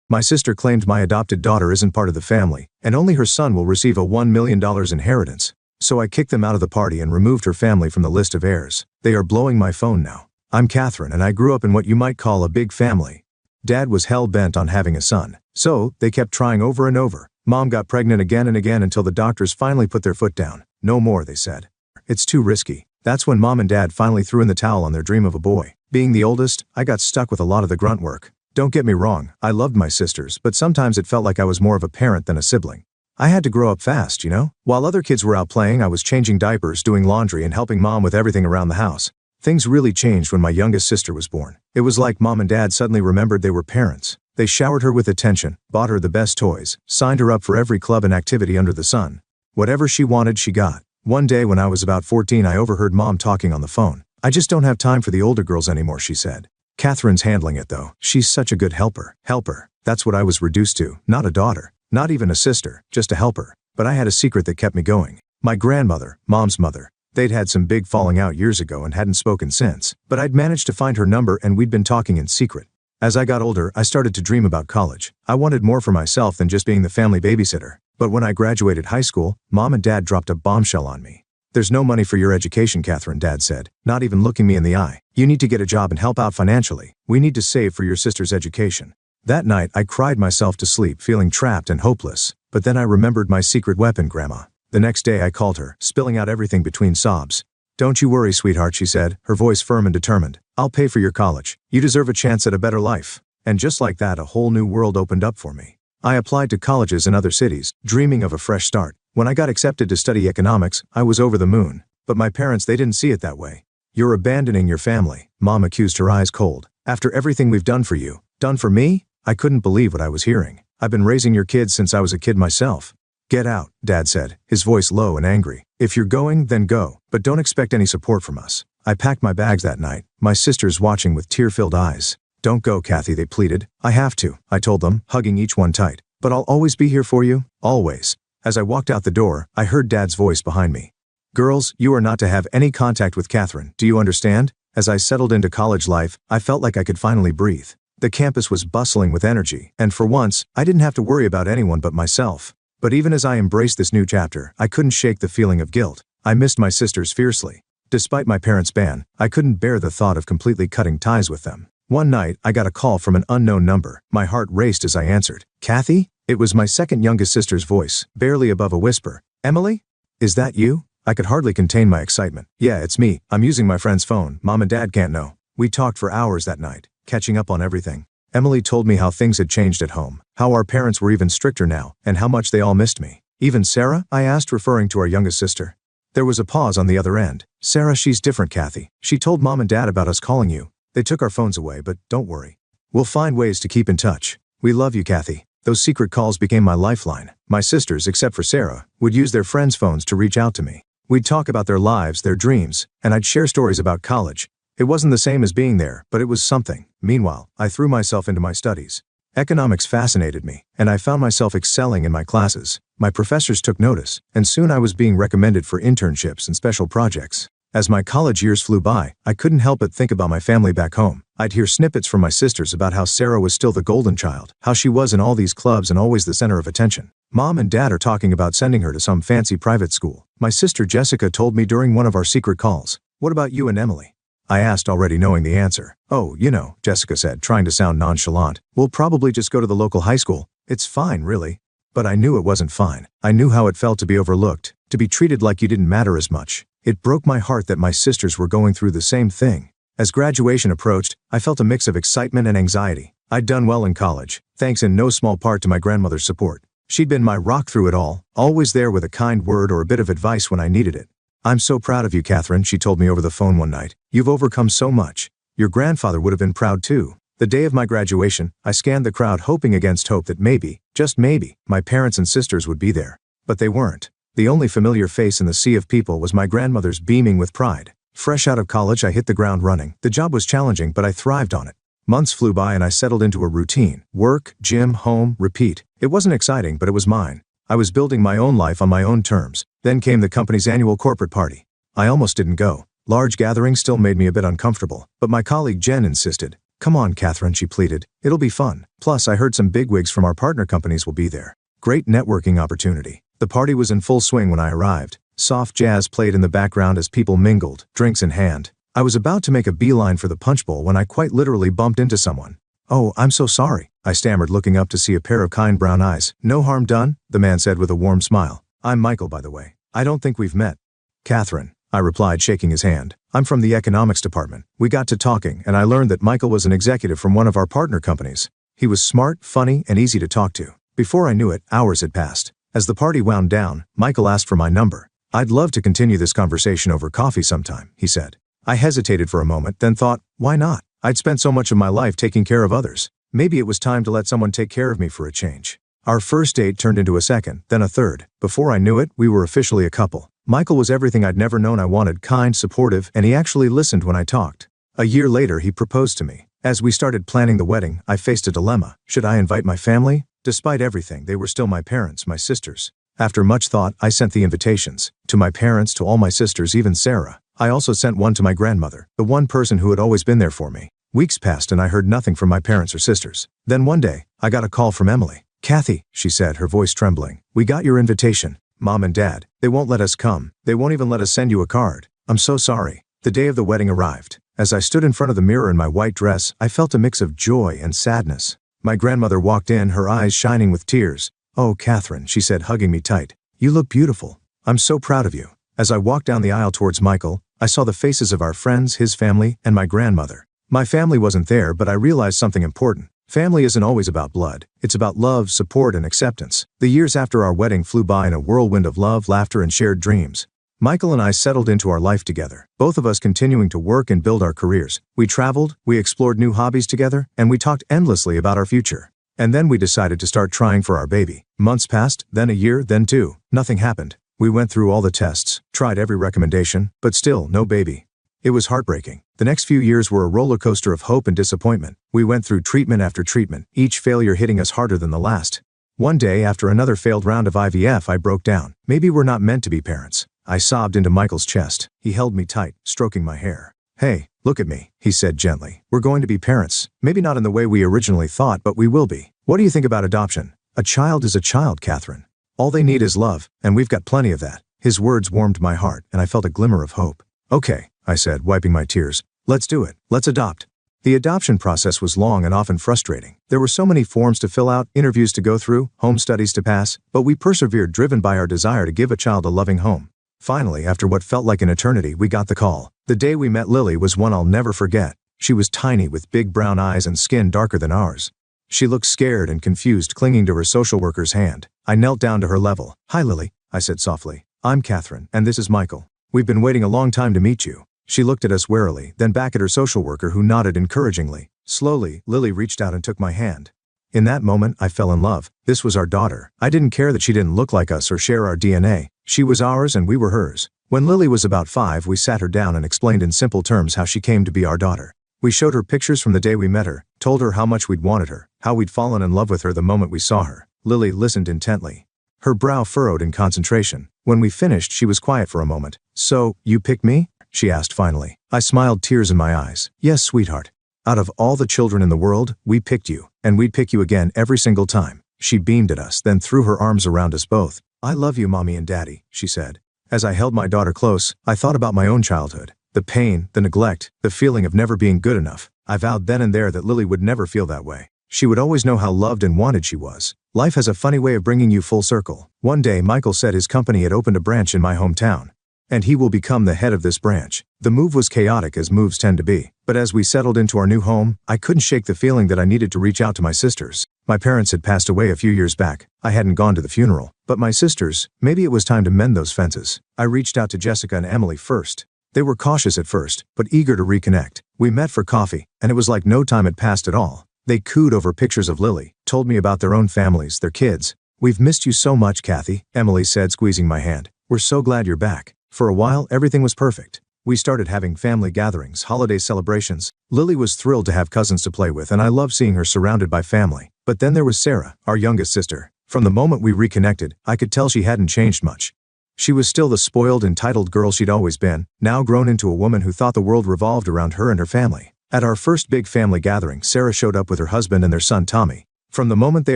My sister claimed my adopted daughter isn't part of the family, and only her son will receive a $1 million inheritance. So I kicked them out of the party and removed her family from the list of heirs. They are blowing my phone now. I'm Catherine and I grew up in what you might call a big family. Dad was hell-bent on having a son, so they kept trying over and over. Mom got pregnant again and again until the doctors finally put their foot down. No more, they said. It's too risky. That's when Mom and Dad finally threw in the towel on their dream of a boy. Being the oldest, I got stuck with a lot of the grunt work. Don't get me wrong, I loved my sisters, but sometimes it felt like I was more of a parent than a sibling. I had to grow up fast, you know? While other kids were out playing, I was changing diapers, doing laundry, and helping Mom with everything around the house. Things really changed when my youngest sister was born. It was like Mom and Dad suddenly remembered they were parents. They showered her with attention, bought her the best toys, signed her up for every club and activity under the sun. Whatever she wanted, she got. One day when I was about 14, I overheard Mom talking on the phone. "I just don't have time for the older girls anymore," she said. "Catherine's handling it though. She's such a good helper." Helper. That's what I was reduced to. Not a daughter. Not even a sister. Just a helper. But I had a secret that kept me going. My grandmother, Mom's mother. They'd had some big falling out years ago and hadn't spoken since. But I'd managed to find her number and we'd been talking in secret. As I got older, I started to dream about college. I wanted more for myself than just being the family babysitter. But when I graduated high school, Mom and Dad dropped a bombshell on me. "There's no money for your education, Catherine," Dad said, not even looking me in the eye. "You need to get a job and help out financially. We need to save for your sister's education." That night, I cried myself to sleep, feeling trapped and hopeless. But then I remembered my secret weapon, Grandma. The next day I called her, spilling out everything between sobs. "Don't you worry, sweetheart," she said, her voice firm and determined. "I'll pay for your college. You deserve a chance at a better life." And just like that, a whole new world opened up for me. I applied to colleges in other cities, dreaming of a fresh start. When I got accepted to study economics, I was over the moon. But my parents, they didn't see it that way. "You're abandoning your family," Mom accused, her eyes cold. "After everything we've done for you." Done for me? I couldn't believe what I was hearing. "I've been raising your kids since I was a kid myself." "Get out," Dad said, his voice low and angry. "If you're going, then go, but don't expect any support from us." I packed my bags that night, my sisters watching with tear-filled eyes. "Don't go, Kathy," they pleaded. "I have to," I told them, hugging each one tight. "But I'll always be here for you, always." As I walked out the door, I heard Dad's voice behind me. "Girls, you are not to have any contact with Catherine, do you understand?" As I settled into college life, I felt like I could finally breathe. The campus was bustling with energy, and for once, I didn't have to worry about anyone but myself. But even as I embraced this new chapter, I couldn't shake the feeling of guilt. I missed my sisters fiercely. Despite my parents' ban, I couldn't bear the thought of completely cutting ties with them. One night, I got a call from an unknown number. My heart raced as I answered. "Kathy?" It was my second youngest sister's voice, barely above a whisper. "Emily? Is that you?" I could hardly contain my excitement. "Yeah, it's me. I'm using my friend's phone. Mom and Dad can't know." We talked for hours that night, catching up on everything. Emily told me how things had changed at home, how our parents were even stricter now, and how much they all missed me. "Even Sarah?" I asked, referring to our youngest sister. There was a pause on the other end. "Sarah, she's different, Kathy. She told Mom and Dad about us calling you. They took our phones away, but don't worry. We'll find ways to keep in touch. We love you, Kathy." Those secret calls became my lifeline. My sisters, except for Sarah, would use their friends' phones to reach out to me. We'd talk about their lives, their dreams, and I'd share stories about college. It wasn't the same as being there, but it was something. Meanwhile, I threw myself into my studies. Economics fascinated me, and I found myself excelling in my classes. My professors took notice, and soon I was being recommended for internships and special projects. As my college years flew by, I couldn't help but think about my family back home. I'd hear snippets from my sisters about how Sarah was still the golden child, how she was in all these clubs and always the center of attention. Mom and Dad are talking about sending her to some fancy private school. My sister Jessica told me during one of our secret calls. "What about you and Emily?" I asked, already knowing the answer. "Oh, Jessica said, trying to sound nonchalant. "We'll probably just go to the local high school. It's fine, really." But I knew it wasn't fine. I knew how it felt to be overlooked, to be treated like you didn't matter as much. It broke my heart that my sisters were going through the same thing. As graduation approached, I felt a mix of excitement and anxiety. I'd done well in college, thanks in no small part to my grandmother's support. She'd been my rock through it all, always there with a kind word or a bit of advice when I needed it. "I'm so proud of you, Catherine," she told me over the phone one night. "You've overcome so much. Your grandfather would have been proud too." The day of my graduation, I scanned the crowd, hoping against hope that maybe, just maybe, my parents and sisters would be there. But they weren't. The only familiar face in the sea of people was my grandmother's, beaming with pride. Fresh out of college, I hit the ground running. The job was challenging, but I thrived on it. Months flew by and I settled into a routine. Work, gym, home, repeat. It wasn't exciting, but it was mine. I was building my own life on my own terms. Then came the company's annual corporate party. I almost didn't go. Large gatherings still made me a bit uncomfortable, but my colleague Jen insisted. "Come on, Catherine," she pleaded. "It'll be fun. Plus, I heard some bigwigs from our partner companies will be there." Great networking opportunity. The party was in full swing when I arrived. Soft jazz played in the background as people mingled, drinks in hand. I was about to make a beeline for the punch bowl when I quite literally bumped into someone. "Oh, I'm so sorry," I stammered, looking up to see a pair of kind brown eyes. "No harm done," the man said with a warm smile. "I'm Michael, by the way. I don't think we've met." "Catherine," I replied, shaking his hand. "I'm from the economics department." We got to talking, and I learned that Michael was an executive from one of our partner companies. He was smart, funny, and easy to talk to. Before I knew it, hours had passed. As the party wound down, Michael asked for my number. "I'd love to continue this conversation over coffee sometime," he said. I hesitated for a moment, then thought, why not? I'd spent so much of my life taking care of others. Maybe it was time to let someone take care of me for a change. Our first date turned into a second, then a third. Before I knew it, we were officially a couple. Michael was everything I'd never known I wanted: kind, supportive, and he actually listened when I talked. A year later, he proposed to me. As we started planning the wedding, I faced a dilemma. Should I invite my family? Despite everything, they were still my parents, my sisters. After much thought, I sent the invitations. To my parents, to all my sisters, even Sarah. I also sent one to my grandmother, the one person who had always been there for me. Weeks passed and I heard nothing from my parents or sisters. Then one day, I got a call from Emily. "Kathy," she said, her voice trembling, "we got your invitation. Mom and Dad, they won't let us come. They won't even let us send you a card. I'm so sorry." The day of the wedding arrived. As I stood in front of the mirror in my white dress, I felt a mix of joy and sadness. My grandmother walked in, her eyes shining with tears. "Oh, Catherine," she said, hugging me tight. "You look beautiful. I'm so proud of you." As I walked down the aisle towards Michael, I saw the faces of our friends, his family, and my grandmother. My family wasn't there, but I realized something important. Family isn't always about blood. It's about love, support, and acceptance. The years after our wedding flew by in a whirlwind of love, laughter, and shared dreams. Michael and I settled into our life together, both of us continuing to work and build our careers. We traveled, we explored new hobbies together, and we talked endlessly about our future. And then we decided to start trying for our baby. Months passed, then a year, then two. Nothing happened. We went through all the tests, tried every recommendation, but still no baby. It was heartbreaking. The next few years were a roller coaster of hope and disappointment. We went through treatment after treatment, each failure hitting us harder than the last. One day, after another failed round of IVF, I broke down. Maybe we're not meant to be parents. I sobbed into Michael's chest. He held me tight, stroking my hair. "Hey, look at me," he said gently. "We're going to be parents. Maybe not in the way we originally thought, but we will be. What do you think about adoption?" "A child is a child, Catherine." All they need is love, and we've got plenty of that. His words warmed my heart, and I felt a glimmer of hope. Okay, I said, wiping my tears. Let's do it. Let's adopt. The adoption process was long and often frustrating. There were so many forms to fill out, interviews to go through, home studies to pass, but we persevered, driven by our desire to give a child a loving home. Finally, after what felt like an eternity, we got the call. The day we met Lily was one I'll never forget. She was tiny with big brown eyes and skin darker than ours. She looked scared and confused, clinging to her social worker's hand. I knelt down to her level. "Hi, Lily," I said softly. "I'm Catherine, and this is Michael. We've been waiting a long time to meet you." She looked at us warily, then back at her social worker, who nodded encouragingly. Slowly, Lily reached out and took my hand. In that moment, I fell in love. This was our daughter. I didn't care that she didn't look like us or share our DNA. She was ours and we were hers. When Lily was about 5, we sat her down and explained in simple terms how she came to be our daughter. We showed her pictures from the day we met her, told her how much we'd wanted her, how we'd fallen in love with her the moment we saw her. Lily listened intently. Her brow furrowed in concentration. When we finished, she was quiet for a moment. "So, you picked me?" she asked finally. I smiled, tears in my eyes. "Yes, sweetheart. Out of all the children in the world, we picked you, and we'd pick you again every single time." She beamed at us, then threw her arms around us both. "I love you, Mommy and Daddy," she said. As I held my daughter close, I thought about my own childhood. The pain, the neglect, the feeling of never being good enough. I vowed then and there that Lily would never feel that way. She would always know how loved and wanted she was. Life has a funny way of bringing you full circle. One day, Michael said his company had opened a branch in my hometown, and he will become the head of this branch. The move was chaotic, as moves tend to be. But as we settled into our new home, I couldn't shake the feeling that I needed to reach out to my sisters. My parents had passed away a few years back. I hadn't gone to the funeral. But my sisters, maybe it was time to mend those fences. I reached out to Jessica and Emily first. They were cautious at first, but eager to reconnect. We met for coffee, and it was like no time had passed at all. They cooed over pictures of Lily, told me about their own families, their kids. "We've missed you so much, Kathy," Emily said, squeezing my hand. "We're so glad you're back." For a while, everything was perfect. We started having family gatherings, holiday celebrations. Lily was thrilled to have cousins to play with, and I loved seeing her surrounded by family. But then there was Sarah, our youngest sister. From the moment we reconnected, I could tell she hadn't changed much. She was still the spoiled, entitled girl she'd always been, now grown into a woman who thought the world revolved around her and her family. At our first big family gathering, Sarah showed up with her husband and their son Tommy. From the moment they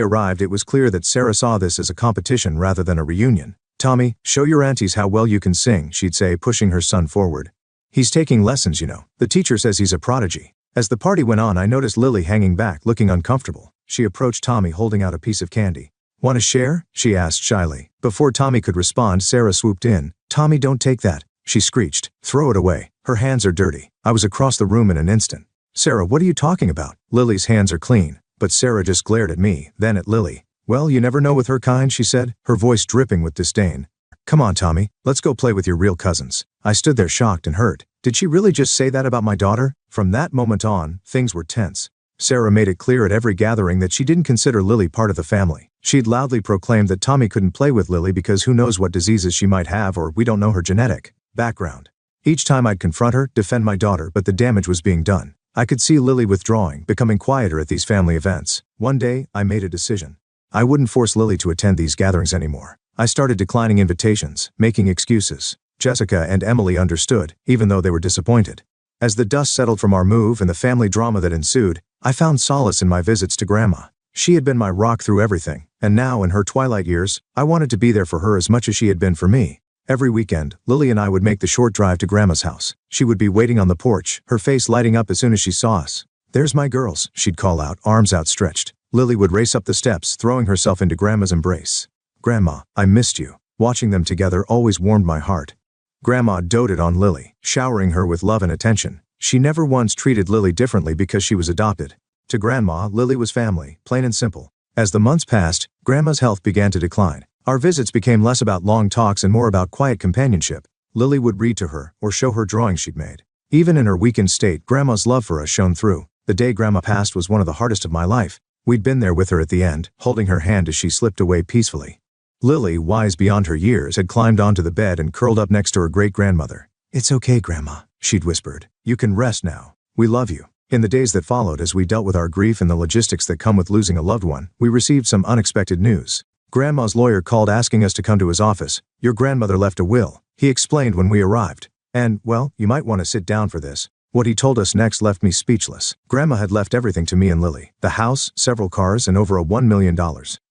arrived, it was clear that Sarah saw this as a competition rather than a reunion. "Tommy, show your aunties how well you can sing," she'd say, pushing her son forward. "He's taking lessons, you know. The teacher says he's a prodigy." As the party went on, I noticed Lily hanging back, looking uncomfortable. She approached Tommy, holding out a piece of candy. "Want to share?" she asked shyly. Before Tommy could respond, Sarah swooped in. "Tommy, don't take that," she screeched. "Throw it away. Her hands are dirty." I was across the room in an instant. "Sarah, what are you talking about? Lily's hands are clean." But Sarah just glared at me, then at Lily. "Well, you never know with her kind," she said, her voice dripping with disdain. "Come on, Tommy, let's go play with your real cousins." I stood there shocked and hurt. Did she really just say that about my daughter? From that moment on, things were tense. Sarah made it clear at every gathering that she didn't consider Lily part of the family. She'd loudly proclaimed that Tommy couldn't play with Lily because who knows what diseases she might have, or we don't know her genetic background. Each time I'd confront her, defend my daughter, but the damage was being done. I could see Lily withdrawing, becoming quieter at these family events. One day, I made a decision. I wouldn't force Lily to attend these gatherings anymore. I started declining invitations, making excuses. Jessica and Emily understood, even though they were disappointed. As the dust settled from our move and the family drama that ensued, I found solace in my visits to Grandma. She had been my rock through everything, and now, in her twilight years, I wanted to be there for her as much as she had been for me. Every weekend, Lily and I would make the short drive to Grandma's house. She would be waiting on the porch, her face lighting up as soon as she saw us. "There's my girls," she'd call out, arms outstretched. Lily would race up the steps, throwing herself into Grandma's embrace. "Grandma, I missed you." Watching them together always warmed my heart. Grandma doted on Lily, showering her with love and attention. She never once treated Lily differently because she was adopted. To Grandma, Lily was family, plain and simple. As the months passed, Grandma's health began to decline. Our visits became less about long talks and more about quiet companionship. Lily would read to her, or show her drawings she'd made. Even in her weakened state, Grandma's love for us shone through. The day Grandma passed was one of the hardest of my life. We'd been there with her at the end, holding her hand as she slipped away peacefully. Lily, wise beyond her years, had climbed onto the bed and curled up next to her great-grandmother. "It's okay, Grandma," she'd whispered. "You can rest now. We love you." In the days that followed, as we dealt with our grief and the logistics that come with losing a loved one, we received some unexpected news. Grandma's lawyer called asking us to come to his office. "Your grandmother left a will," he explained when we arrived. "And, well, you might want to sit down for this." What he told us next left me speechless. Grandma had left everything to me and Lily. The house, several cars, and over $1 million.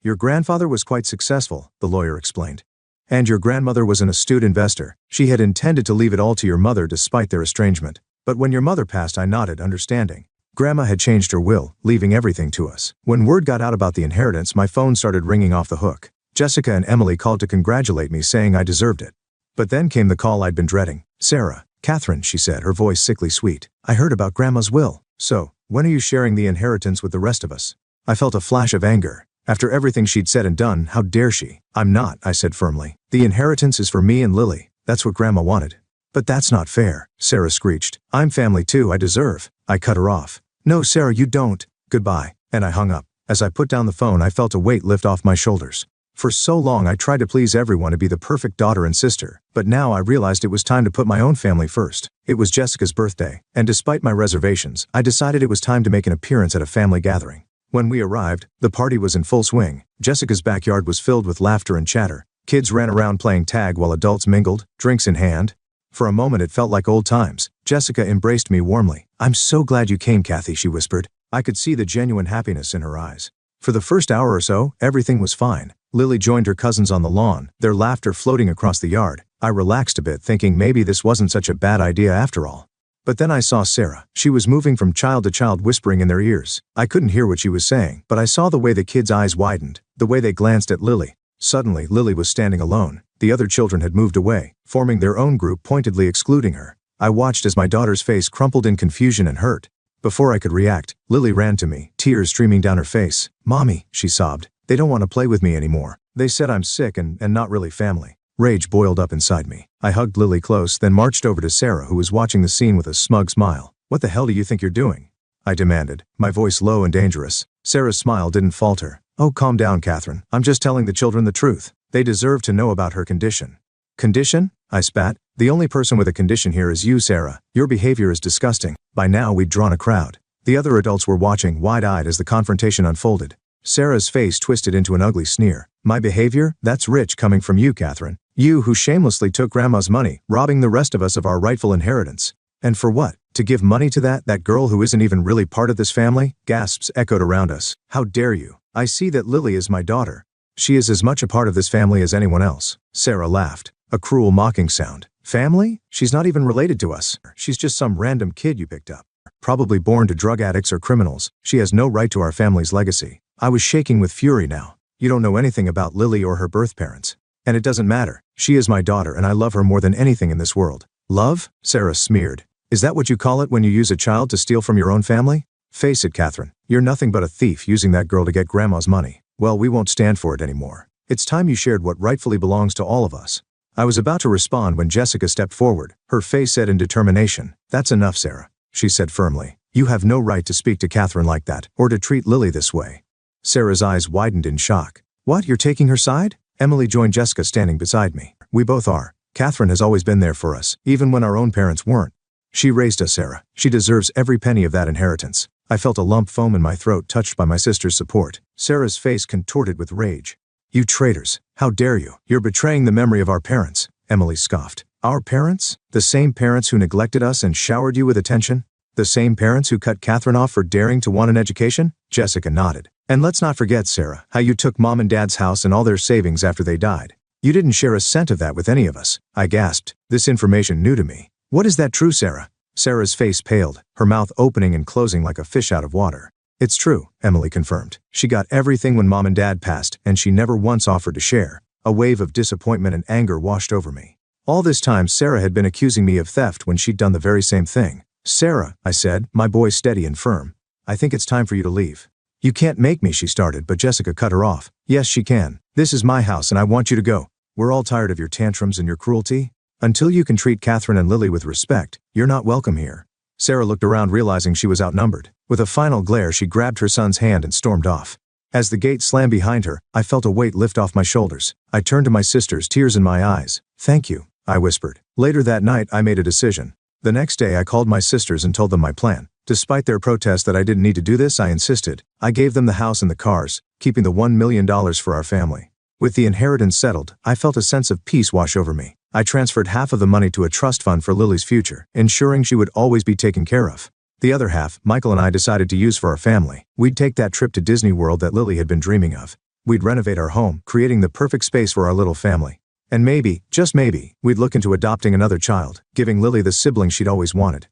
Your grandfather was quite successful, the lawyer explained. And your grandmother was an astute investor. She had intended to leave it all to your mother despite their estrangement. But when your mother passed, I nodded, understanding. Grandma had changed her will, leaving everything to us. When word got out about the inheritance, my phone started ringing off the hook. Jessica and Emily called to congratulate me, saying I deserved it. But then came the call I'd been dreading. Sarah. Catherine, she said, her voice sickly sweet. I heard about Grandma's will. So, when are you sharing the inheritance with the rest of us? I felt a flash of anger. After everything she'd said and done, how dare she? I'm not, I said firmly. The inheritance is for me and Lily. That's what Grandma wanted. But that's not fair, Sarah screeched. I'm family too, I deserve. I cut her off. No, Sarah, you don't. Goodbye. And I hung up. As I put down the phone, I felt a weight lift off my shoulders. For so long I tried to please everyone, to be the perfect daughter and sister, but now I realized it was time to put my own family first. It was Jessica's birthday, and despite my reservations, I decided it was time to make an appearance at a family gathering. When we arrived, the party was in full swing. Jessica's backyard was filled with laughter and chatter. Kids ran around playing tag while adults mingled, drinks in hand. For a moment it felt like old times. Jessica embraced me warmly. I'm so glad you came, Kathy, she whispered. I could see the genuine happiness in her eyes. For the first hour or so, everything was fine. Lily joined her cousins on the lawn, their laughter floating across the yard. I relaxed a bit, thinking maybe this wasn't such a bad idea after all. But then I saw Sarah. She was moving from child to child, whispering in their ears. I couldn't hear what she was saying, but I saw the way the kids' eyes widened, the way they glanced at Lily. Suddenly, Lily was standing alone. The other children had moved away, forming their own group, pointedly excluding her. I watched as my daughter's face crumpled in confusion and hurt. Before I could react, Lily ran to me, tears streaming down her face. Mommy, she sobbed. They don't want to play with me anymore. They said I'm sick and not really family. Rage boiled up inside me. I hugged Lily close, then marched over to Sarah, who was watching the scene with a smug smile. What the hell do you think you're doing? I demanded, my voice low and dangerous. Sarah's smile didn't falter. Oh, calm down, Catherine. I'm just telling the children the truth. They deserve to know about her condition. Condition? I spat. The only person with a condition here is you, Sarah. Your behavior is disgusting. By now we'd drawn a crowd. The other adults were watching, wide-eyed, as the confrontation unfolded. Sarah's face twisted into an ugly sneer. My behavior? That's rich coming from you, Catherine. You who shamelessly took Grandma's money, robbing the rest of us of our rightful inheritance. And for what? To give money to that girl who isn't even really part of this family? Gasps echoed around us. How dare you? I see that Lily is my daughter. She is as much a part of this family as anyone else. Sarah laughed. A cruel mocking sound. Family? She's not even related to us. She's just some random kid you picked up. Probably born to drug addicts or criminals. She has no right to our family's legacy. I was shaking with fury now. You don't know anything about Lily or her birth parents. And it doesn't matter. She is my daughter and I love her more than anything in this world. Love? Sarah smeared. Is that what you call it when you use a child to steal from your own family? Face it, Catherine. You're nothing but a thief using that girl to get Grandma's money. Well, we won't stand for it anymore. It's time you shared what rightfully belongs to all of us. I was about to respond when Jessica stepped forward, her face set in determination. That's enough, Sarah, she said firmly. You have no right to speak to Catherine like that, or to treat Lily this way. Sarah's eyes widened in shock. What, you're taking her side? Emily joined Jessica, standing beside me. We both are. Catherine has always been there for us, even when our own parents weren't. She raised us, Sarah. She deserves every penny of that inheritance. I felt a lump foam in my throat, touched by my sister's support. Sarah's face contorted with rage. You traitors. How dare you? You're betraying the memory of our parents, Emily scoffed. Our parents? The same parents who neglected us and showered you with attention? The same parents who cut Catherine off for daring to want an education? Jessica nodded. And let's not forget, Sarah, how you took Mom and Dad's house and all their savings after they died. You didn't share a cent of that with any of us. I gasped. This information new to me. What is that true, Sarah? Sarah's face paled, her mouth opening and closing like a fish out of water. It's true, Emily confirmed. She got everything when Mom and Dad passed, and she never once offered to share. A wave of disappointment and anger washed over me. All this time, Sarah had been accusing me of theft when she'd done the very same thing. Sarah, I said, my voice steady and firm. I think it's time for you to leave. You can't make me, she started, but Jessica cut her off. Yes, she can. This is my house and I want you to go. We're all tired of your tantrums and your cruelty. Until you can treat Catherine and Lily with respect, you're not welcome here. Sarah looked around, realizing she was outnumbered. With a final glare, she grabbed her son's hand and stormed off. As the gate slammed behind her, I felt a weight lift off my shoulders. I turned to my sisters, tears in my eyes. Thank you, I whispered. Later that night, I made a decision. The next day, I called my sisters and told them my plan. Despite their protest that I didn't need to do this, I insisted. I gave them the house and the cars, keeping the $1 million for our family. With the inheritance settled, I felt a sense of peace wash over me. I transferred half of the money to a trust fund for Lily's future, ensuring she would always be taken care of. The other half, Michael and I decided to use for our family. We'd take that trip to Disney World that Lily had been dreaming of. We'd renovate our home, creating the perfect space for our little family. And maybe, just maybe, we'd look into adopting another child, giving Lily the sibling she'd always wanted.